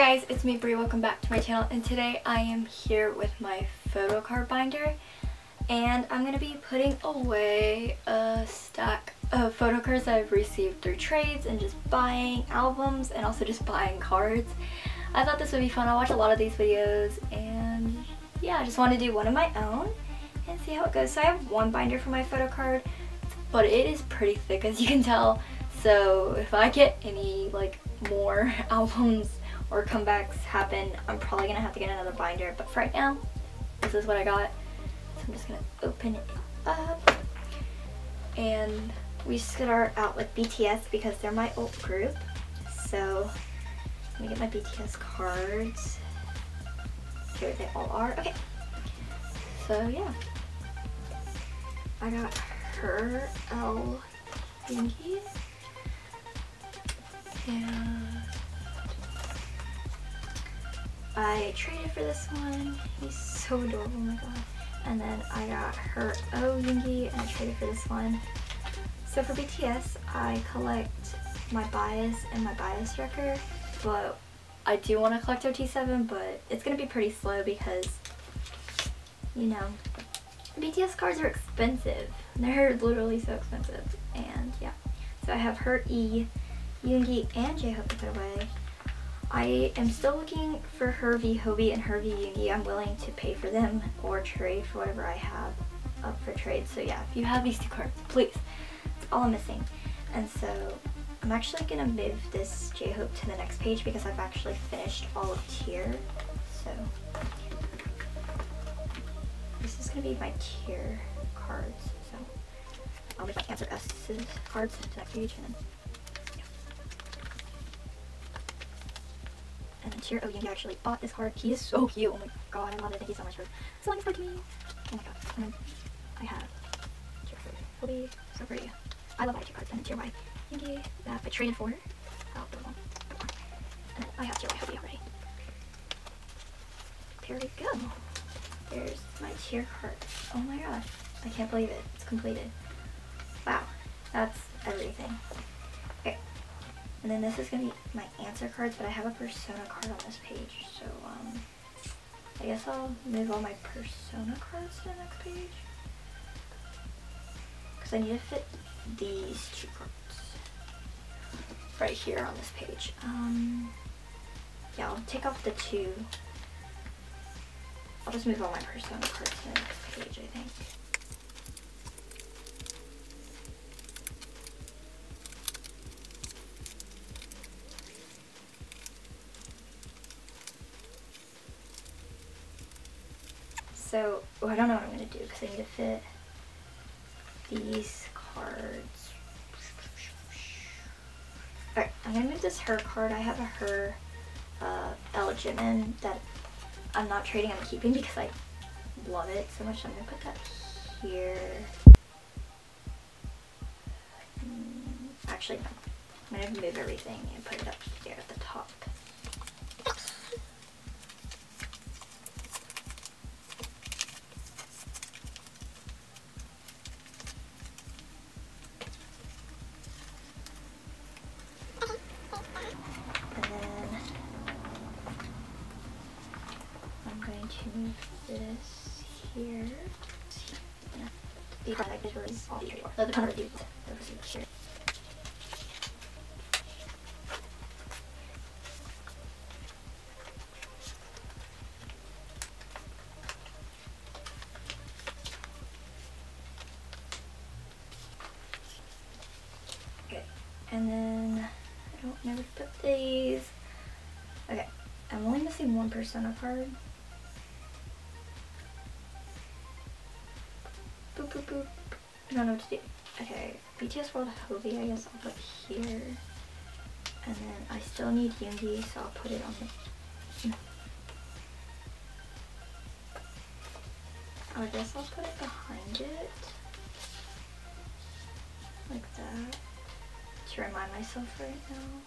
Hey guys, it's me Bree. Welcome back to my channel, and today I am here with my Photocard binder, and I'm going to be putting away a stack of Photocards that I've received through trades and just buying albums and also just buying cards. I thought this would be fun. I watch a lot of these videos, and yeah, I just want to do one of my own and see how it goes. So I have one binder for my Photocard, but it is pretty thick as you can tell, so if I get any like more albums or comebacks happen, I'm probably gonna have to get another binder, but for right now this is what I got. So I'm just gonna open it up, and we start out with BTS because they're my old group. So let me get my BTS cards. Here they all are. Okay, so yeah, I got her, L, Yoongi, and I traded for this one. He's so adorable, oh my god. And then I got her Oh Yoongi, and I traded for this one. So for BTS, I collect my bias and my bias record, but I do want to collect OT7, but it's going to be pretty slow because, you know, BTS cards are expensive. They're literally so expensive. And yeah, so I have her E, Yoongi, and J-Hope to put away. I am still looking for her V Hobie and her V Yoongi. I'm willing to pay for them or trade for whatever I have up for trade. So yeah, if you have these two cards, please. That's all I'm missing. And so I'm actually going to move this J-Hope to the next page because I've actually finished all of tier. So this is going to be my tier cards. So I'll make my Cancer S's cards to the next page, and then and then Tier Oh Yoongi actually bought this card. He is so cute. Oh my god, I love it. Thank you so much for selling this card to me. Oh my god. And then I have Tier Hobie. So pretty. I love Tier cards. And then Tier Y Yoongi that I traded for. Oh, the one. And then I have Tier Y Hobie already. There we go. There's my tier card. Oh my god. I can't believe it. It's completed. Wow. That's everything. Okay. And then this is going to be my answer cards, but I have a persona card on this page, so I guess I'll move all my persona cards to the next page, because I need to fit these two cards right here on this page. Yeah, I'll take off the two. I'll just move all my persona cards to the next page, I think. So, I don't know what I'm going to do because I need to fit these cards. Alright, I'm going to move this her card. I have a her L Jimin that I'm not trading, I'm keeping because I love it so much. So I'm going to put that here. Actually, no. I'm going to move everything and put it up there at the top. To move this here. The product is really all the trade. The cover here. Okay, and then I don't know where to put these. Okay, I'm only missing one persona card. Boop, boop, boop. I don't know what to do. Okay, BTS World Hobie, I guess I'll put here. And then I still need Yoongi, so I'll put it on the... I guess I'll put it behind it. Like that. To remind myself right now.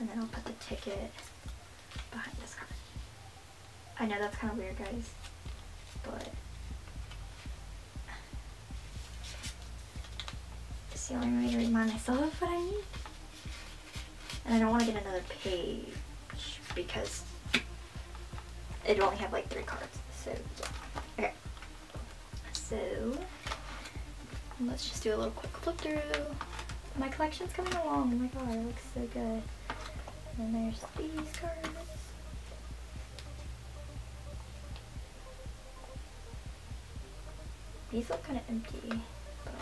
And then I'll put the ticket behind this card. I know that's kind of weird, guys. But it's the only way to remind myself of what I need. And I don't want to get another page because it'd only have like 3 cards. So yeah. Okay. So let's just do a little quick flip through. My collection's coming along. Oh my god, it looks so good. And there's these cards. These look kind of empty, but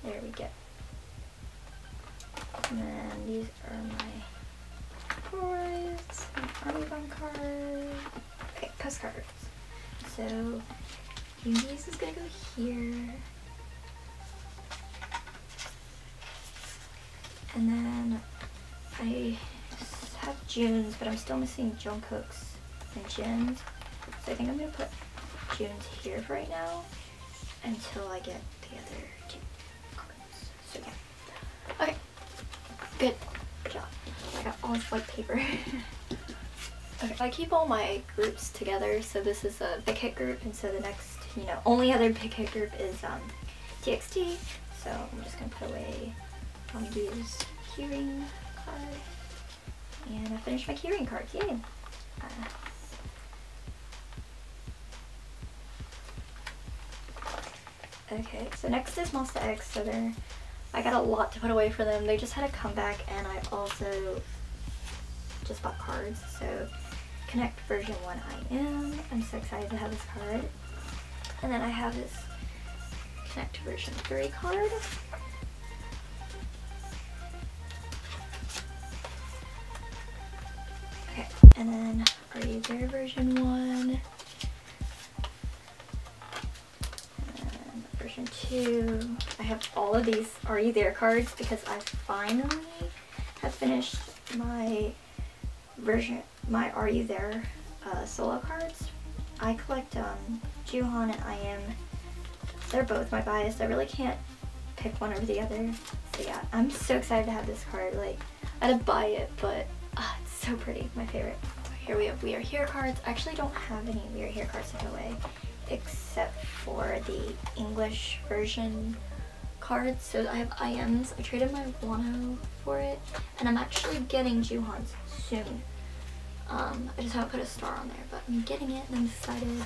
there we go. And then these are my cards, my army bum card. Okay, postcards. So these is gonna go here. And then I have June's, but I'm still missing Jungkook's and Jin's. So I think I'm gonna put June's here for right now until I get the other 2 cards. So yeah. Okay. Good job. I got all this white paper. Okay, I keep all my groups together. So this is a big hit group, and so the next, only other big hit group is TXT. So I'm just gonna put away these keyring cards. And I finished my keyring cards. Yay! Okay, so next is Monster X. So I got a lot to put away for them. They just had a comeback, and I also just bought cards. So Connect version 1 I am. I'm so excited to have this card. And then I have this Connect version 3 card. Okay, and then Are You There version 1. Version 2. I have all of these Are You There cards because I finally have finished my Are You There solo cards. I collect Juhan and I Am. They're both my bias. I really can't pick one over the other. So yeah, I'm so excited to have this card. Like, I had to buy it, but it's so pretty. My favorite. Here we have We Are Here cards. I actually don't have any We Are Here cards to put away, except for the English version cards. So I have IMs. I traded my Wano for it, and I'm actually getting Juhan's soon. I just haven't put a star on there, but I'm getting it and I'm excited.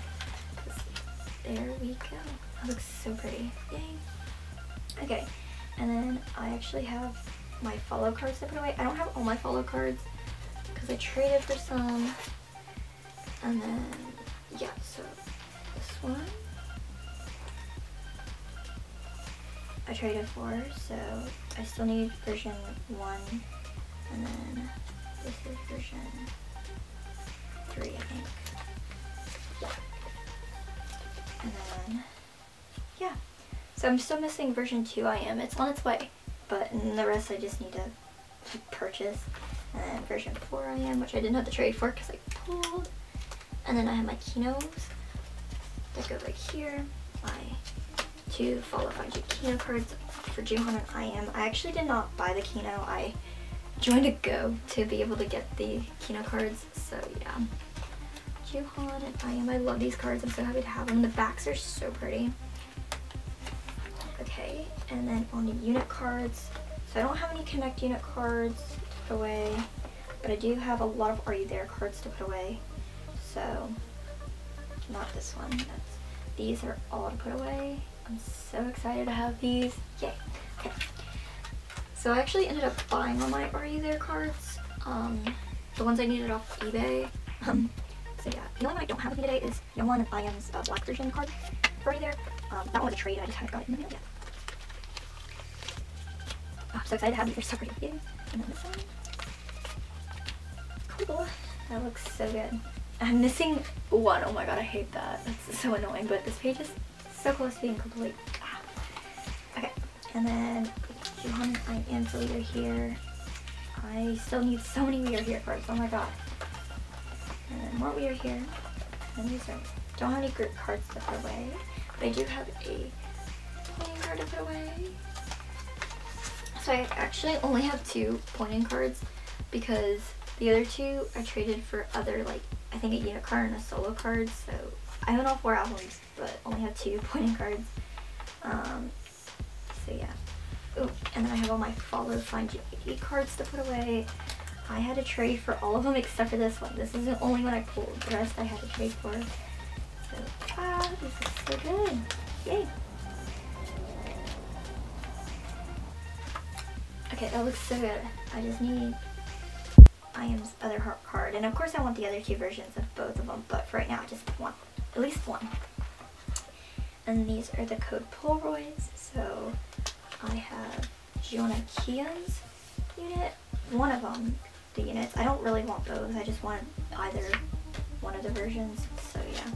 There we go. That looks so pretty. Yay. Okay, and then I actually have my follow cards to put away. I don't have all my follow cards because I traded for some. And then, yeah, so this one I traded for, so I still need version 1, and then this is version 3, I think. Yeah. And then, yeah. So I'm still missing version 2 I Am. It's on its way, but the rest I just need to purchase. And then version 4 I Am, which I didn't have to trade for because I pulled. And then I have my Kinos that go right here. My 2 Follow 5G Kino cards for Juhan and I Am. I actually did not buy the Kino. I joined a Go to be able to get the Kino cards. So yeah. Juhan and I Am. I love these cards. I'm so happy to have them. The backs are so pretty. Okay, and then on the unit cards. So I don't have any Connect unit cards to put away, but I do have a lot of Are You There cards to put away. So, not this one. These are all to put away. I'm so excited to have these. Yay. Okay. So I actually ended up buying all my Are You There cards. The ones I needed off eBay. So yeah, the only one I don't have with me today is the one I Am's black version card for Are You There. That one was a trade. I just haven't got it in the mail yet. Oh, I'm so excited to have these. They're so pretty. Yay. And then this one. Cool. That looks so good. I'm missing one. Oh my god, I hate that. That's so annoying, but this page is so close to being complete. Okay, and then Juhan and I Am for We Are Here. I still need so many We Are Here cards. Oh my god. And then more We Are Here. And these are, don't have any group cards to put away, but I do have a pointing card to put away. So I actually only have 2 pointing cards because the other 2 I traded for other, like, I think a unit card and a solo card. So I own all 4 albums, but only have 2 pointing cards. So yeah. Oh, and then I have all my follow, find, GPD cards to put away. I had to trade for all of them except for this one. This is the only one I pulled. The rest I had to trade for. So, this is so good. Yay. Okay, that looks so good. I just need IM's other heart card. And of course I want the other two versions of both of them, but for right now I just want at least one. And these are the code Polaroids. So I have Giona Keon's unit. One of them, the units. I don't really want both. I just want either one of the versions. So yeah.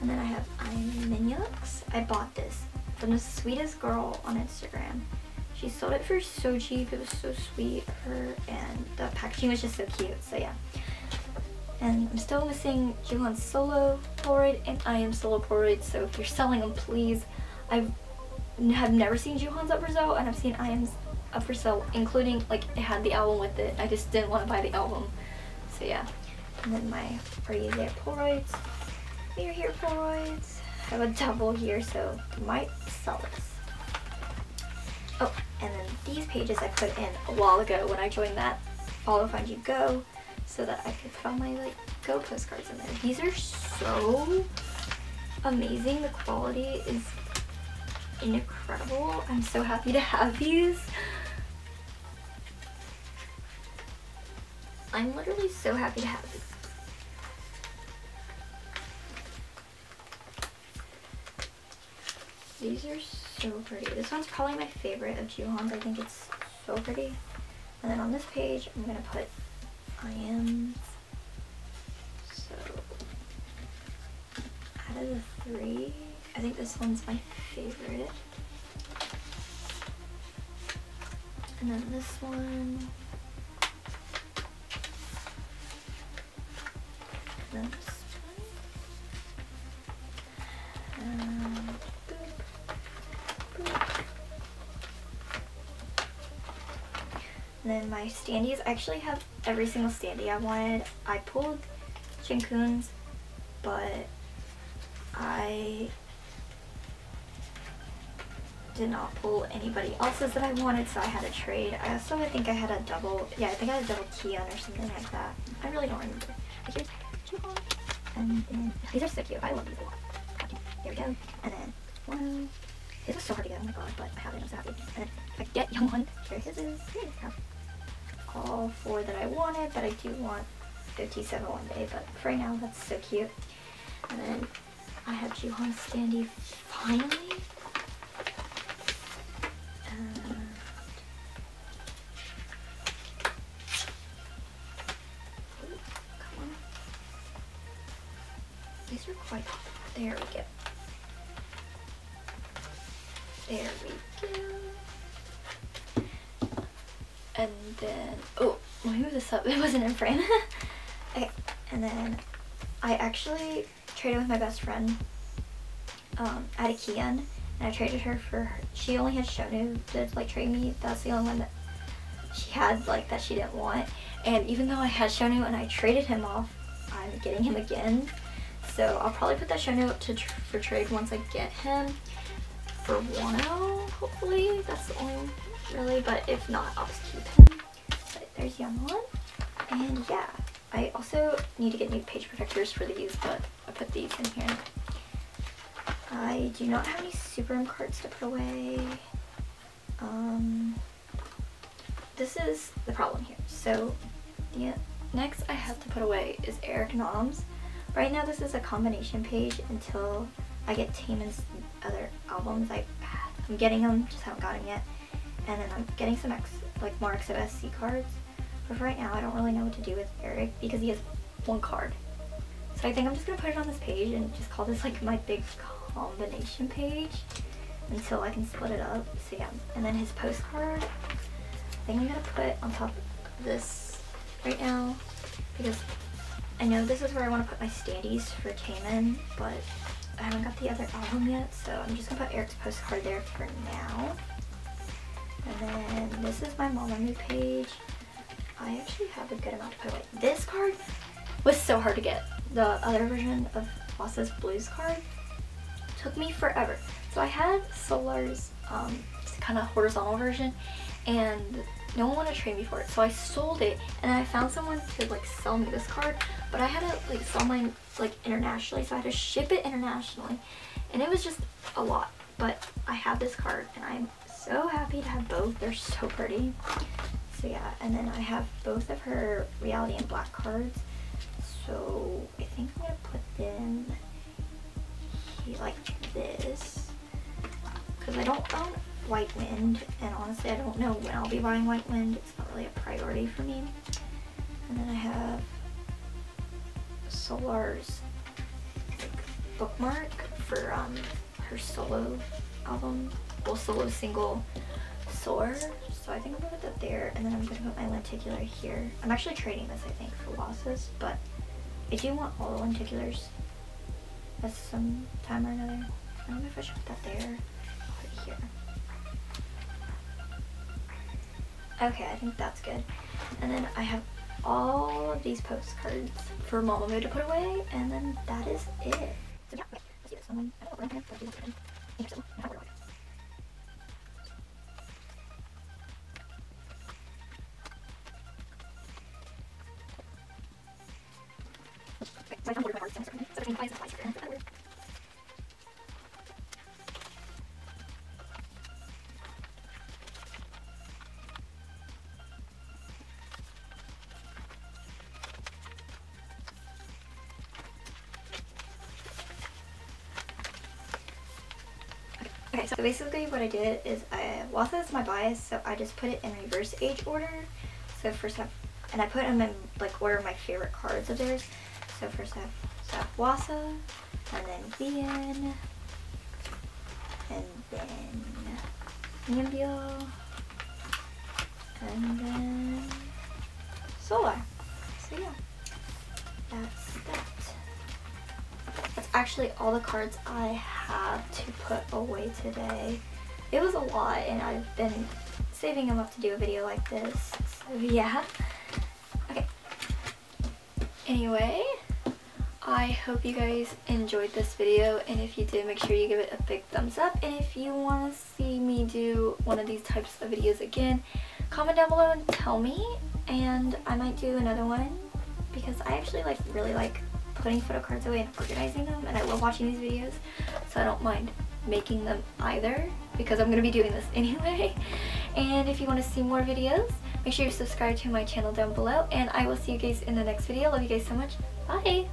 And then I have I'm Minux. I bought this from the sweetest girl on Instagram. She sold it for so cheap. It was so sweet of her, and the packaging was just so cute. So yeah. And I'm still missing Juhan's Solo Polaroid and I Am Solo Polaroid. So if you're selling them, please. I have never seen Juhan's up for sale, and I've seen I Am's up for sale, including like it had the album with it. I just didn't want to buy the album. So yeah. And then my Are You There Polaroids. You're here Polaroids. I have a double here, so might sell this. Oh, and then these pages I put in a while ago when I joined that Follow, Find You, Go, so that I could put all my like Go postcards in there. These are so amazing. The quality is incredible. I'm so happy to have these. I'm literally so happy to have these. These are so pretty. This one's probably my favorite of Juhan's. I think it's so pretty. And then on this page, I'm going to put I Am. So, out of the three, I think this one's my favorite. And then this one. And then this one. And then my standees, I actually have every single standee I wanted. I pulled Chinkun's, but I did not pull anybody else's that I wanted, so I had to trade. I also think I had a double, yeah, I think I had a double Keon or something like that. I really don't remember. But here's Juhan. And then, these are so cute. I love these a lot. There we go. And then, one. This was so hard to get, oh my god, but I have it, I'm so happy. And then, if I get young one, here his is. Here you go. All four that I wanted, but I do want 57 one day, but for right now, that's so cute. And then, I have Juhan's standee finally. Come on. These are quite hot. There we go. There we go. And then, oh, let me move this up. It wasn't in frame. Okay, and then I actually traded with my best friend at a Keon, and I traded her for her. She only had Shonu to like trade me. That's the only one that she had like that she didn't want. And even though I had Shonu and I traded him off, I'm getting him again. So I'll probably put that Shonu up for trade once I get him. For Wano, hopefully. That's the only really, but if not, I'll just keep him. But there's Young One. And yeah, I also need to get new page protectors for these, but I put these in here. I do not have any Super M cards to put away. This is the problem here. So the next I have to put away is Eric Noms. Right now this is a combination page until I get Taemin's other albums. I'm getting them, just haven't gotten yet. And then I'm getting some more XOSC cards. But for right now, I don't really know what to do with Eric because he has one card. So I think I'm just gonna put it on this page and just call this like my big combination page until I can split it up. So yeah, and then his postcard, I think I'm gonna put on top of this right now because I know this is where I want to put my standees for Taemin, but I haven't got the other album yet, so I'm just gonna put Eric's postcard there for now. And then this is my Mamamoo page. I actually have a good amount to put away. This card was so hard to get. The other version of Wasa's Blues card. Took me forever. So I had Solar's kind of horizontal version, and no one wanted to trade me for it, so I sold it, and I found someone to like sell me this card, but I had to like sell mine like internationally, so I had to ship it internationally, and it was just a lot. But I have this card, and I'm so happy to have both. They're so pretty. So yeah, and then I have both of her Reality and Black cards, so I think I'm gonna put them here like this, because I don't own White Wind, and honestly I don't know when I'll be buying White Wind. It's not really a priority for me. And then I have Solar's like, bookmark for her solo album, well, solo single Soar. So I think I'm gonna put that there, and then I'm gonna put my lenticular here. I'm actually trading this, I think, for losses, but I do want all the lenticulars at some time or another. I don't know if I should put that there. I'll put it here. Okay, I think that's good. And then I have all of these postcards for Mama Moo to put away, and then that is it. So yeah, okay, let's do this. I don't know what I'm gonna do. Interesting. I'm not worried about it. Okay, so I found order my cards, so between the bias and the bias here, and put that order. Okay, so basically what I did is Wasa is my bias, so I just put it in reverse age order. So first I have, and I put them in like order of my favorite cards of theirs. So first I have Wasa, and then Vian, and then Niambio, and then Solar. So yeah, that's that. That's actually all the cards I have to put away today. It was a lot, and I've been saving them up to do a video like this, so yeah. Okay. Anyway, I hope you guys enjoyed this video, and if you did, make sure you give it a big thumbs up. And if you want to see me do one of these types of videos again, comment down below and tell me, and I might do another one, because I actually really like putting photo cards away and organizing them, and I love watching these videos, so I don't mind making them either, because I'm going to be doing this anyway. And if you want to see more videos, make sure you subscribe to my channel down below, and I will see you guys in the next video. Love you guys so much. Bye!